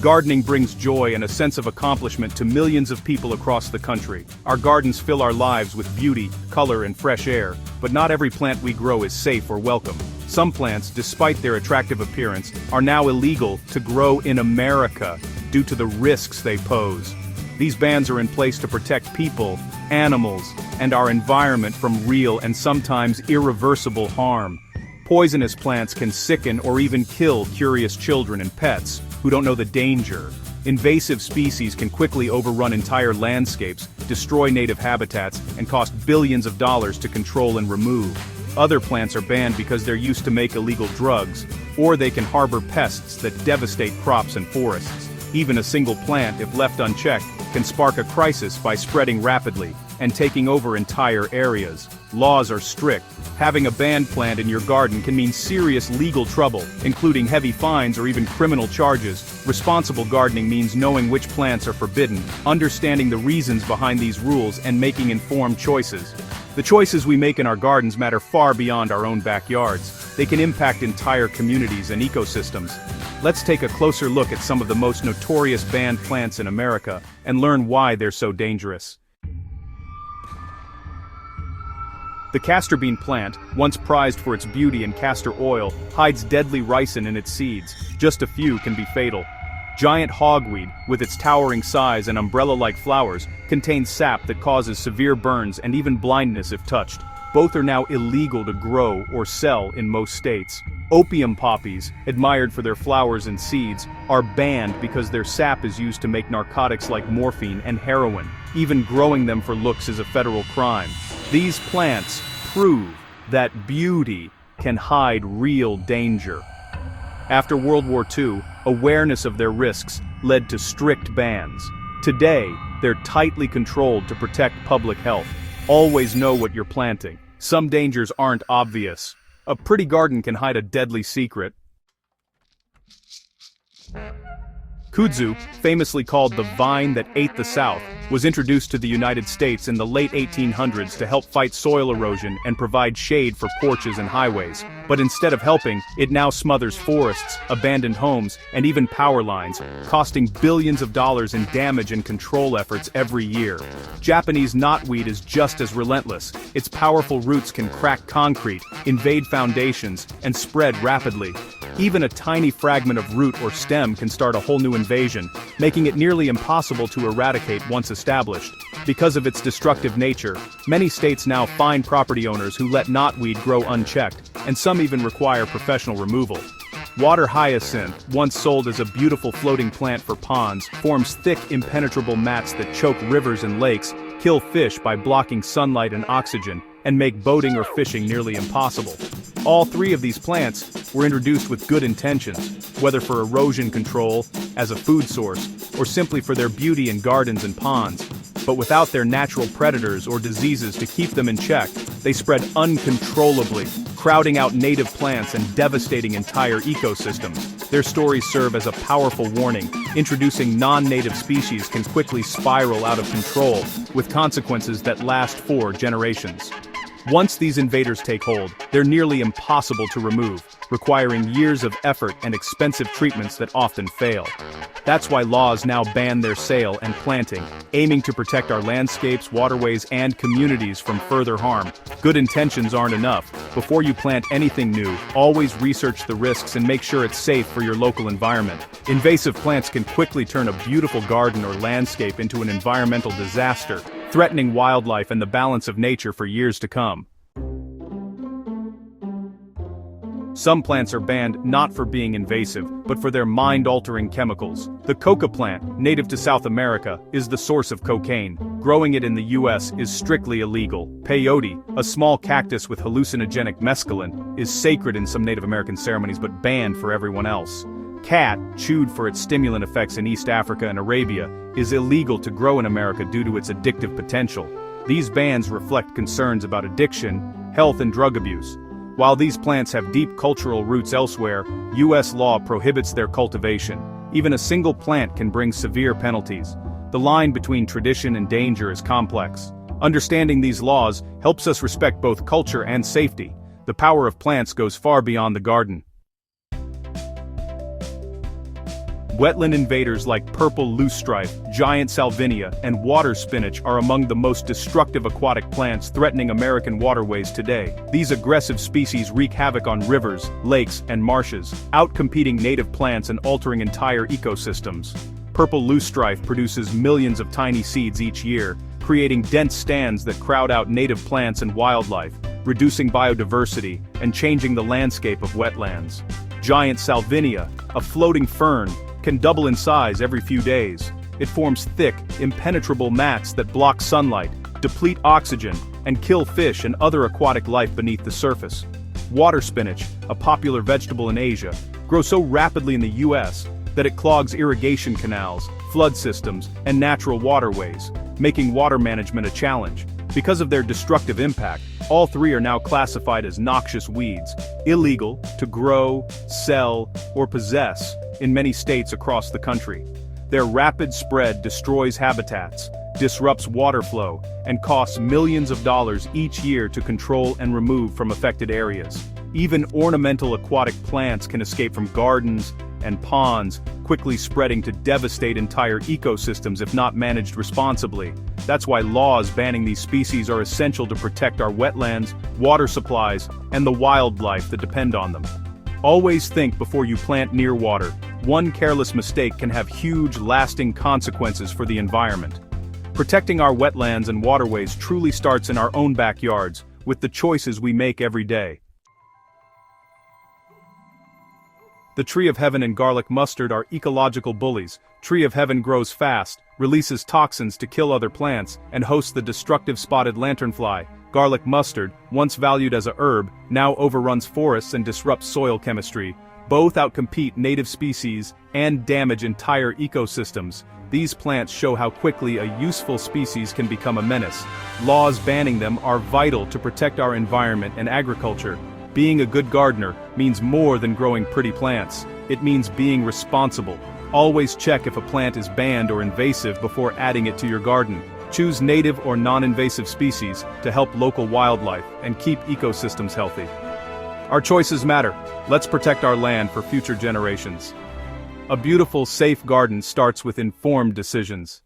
Gardening brings joy and a sense of accomplishment to millions of people across the country. Our gardens fill our lives with beauty, color, and fresh air, but not every plant we grow is safe or welcome. Some plants, despite their attractive appearance, are now illegal to grow in America due to the risks they pose. These bans are in place to protect people, animals, and our environment from real and sometimes irreversible harm. Poisonous plants can sicken or even kill curious children and pets who don't know the danger. Invasive species can quickly overrun entire landscapes, destroy native habitats, and cost billions of dollars to control and remove. Other plants are banned because they're used to make illegal drugs, or they can harbor pests that devastate crops and forests. Even a single plant, if left unchecked, can spark a crisis by spreading rapidly and taking over entire areas. Laws are strict. Having a banned plant in your garden can mean serious legal trouble, including heavy fines or even criminal charges. Responsible gardening means knowing which plants are forbidden, understanding the reasons behind these rules, and making informed choices. The choices we make in our gardens matter far beyond our own backyards. They can impact entire communities and ecosystems. Let's take a closer look at some of the most notorious banned plants in America and learn why they're so dangerous. The castor bean plant, once prized for its beauty and castor oil, hides deadly ricin in its seeds. Just a few can be fatal. Giant hogweed, with its towering size and umbrella-like flowers, contains sap that causes severe burns and even blindness if touched. Both are now illegal to grow or sell in most states. Opium poppies, admired for their flowers and seeds, are banned because their sap is used to make narcotics like morphine and heroin. Even growing them for looks is a federal crime. These plants prove that beauty can hide real danger. After World War II, awareness of their risks led to strict bans. Today, they're tightly controlled to protect public health. Always know what you're planting. Some dangers aren't obvious. A pretty garden can hide a deadly secret. Kudzu, famously called the vine that ate the South, was introduced to the United States in the late 1800s to help fight soil erosion and provide shade for porches and highways. But instead of helping, it now smothers forests, abandoned homes, and even power lines, costing billions of dollars in damage and control efforts every year. Japanese knotweed is just as relentless. Its powerful roots can crack concrete, invade foundations, and spread rapidly. Even a tiny fragment of root or stem can start a whole new invasion, making it nearly impossible to eradicate once established. Because of its destructive nature, many states now fine property owners who let knotweed grow unchecked, and some even require professional removal. Water hyacinth, once sold as a beautiful floating plant for ponds, forms thick, impenetrable mats that choke rivers and lakes, kill fish by blocking sunlight and oxygen, and make boating or fishing nearly impossible. All three of these plants were introduced with good intentions, whether for erosion control, as a food source, or simply for their beauty in gardens and ponds. But without their natural predators or diseases to keep them in check, they spread uncontrollably, crowding out native plants and devastating entire ecosystems. Their stories serve as a powerful warning. Introducing non-native species can quickly spiral out of control, with consequences that last for generations. Once these invaders take hold, they're nearly impossible to remove, requiring years of effort and expensive treatments that often fail. That's why laws now ban their sale and planting, aiming to protect our landscapes, waterways, and communities from further harm. Good intentions aren't enough. Before you plant anything new, always research the risks and make sure it's safe for your local environment. Invasive plants can quickly turn a beautiful garden or landscape into an environmental disaster, threatening wildlife and the balance of nature for years to come. Some plants are banned not for being invasive, but for their mind-altering chemicals. The Coca plant, native to South America, is the source of cocaine. Growing it in the US is strictly illegal. Peyote, a small cactus with hallucinogenic mescaline, is sacred in some Native American ceremonies but banned for everyone else. Khat, chewed for its stimulant effects in East Africa and Arabia, is illegal to grow in America due to its addictive potential. These bans reflect concerns about addiction, health, and drug abuse. While these plants have deep cultural roots elsewhere, U.S. law prohibits their cultivation. Even a single plant can bring severe penalties. The line between tradition and danger is complex. Understanding these laws helps us respect both culture and safety. The power of plants goes far beyond the garden. Wetland invaders like purple loosestrife, giant salvinia, and water spinach are among the most destructive aquatic plants threatening American waterways today. These aggressive species wreak havoc on rivers, lakes, and marshes, outcompeting native plants and altering entire ecosystems. Purple loosestrife produces millions of tiny seeds each year, creating dense stands that crowd out native plants and wildlife, reducing biodiversity and changing the landscape of wetlands. Giant salvinia, a floating fern, can double in size every few days. It forms thick, impenetrable mats that block sunlight, deplete oxygen, and kill fish and other aquatic life beneath the surface. Water spinach, a popular vegetable in Asia, grows so rapidly in the US that it clogs irrigation canals, flood systems, and natural waterways, making water management a challenge. Because of their destructive impact, all three are now classified as noxious weeds, illegal to grow, sell, or possess in many states across the country. Their rapid spread destroys habitats, disrupts water flow, and costs millions of dollars each year to control and remove from affected areas. Even ornamental aquatic plants can escape from gardens and ponds, quickly spreading to devastate entire ecosystems if not managed responsibly. That's why laws banning these species are essential to protect our wetlands, water supplies, and the wildlife that depend on them. Always think before you plant near water. One careless mistake can have huge, lasting consequences for the environment. Protecting our wetlands and waterways truly starts in our own backyards, with the choices we make every day. The tree of heaven and garlic mustard are ecological bullies. Tree of heaven grows fast, releases toxins to kill other plants, and hosts the destructive spotted lanternfly. Garlic mustard, once valued as a herb, now overruns forests and disrupts soil chemistry. Both outcompete native species and damage entire ecosystems. These plants show how quickly a useful species can become a menace. Laws banning them are vital to protect our environment and agriculture. Being a good gardener means more than growing pretty plants. It means being responsible. Always check if a plant is banned or invasive before adding it to your garden. Choose native or non-invasive species to help local wildlife and keep ecosystems healthy. Our choices matter. Let's protect our land for future generations. A beautiful, safe garden starts with informed decisions.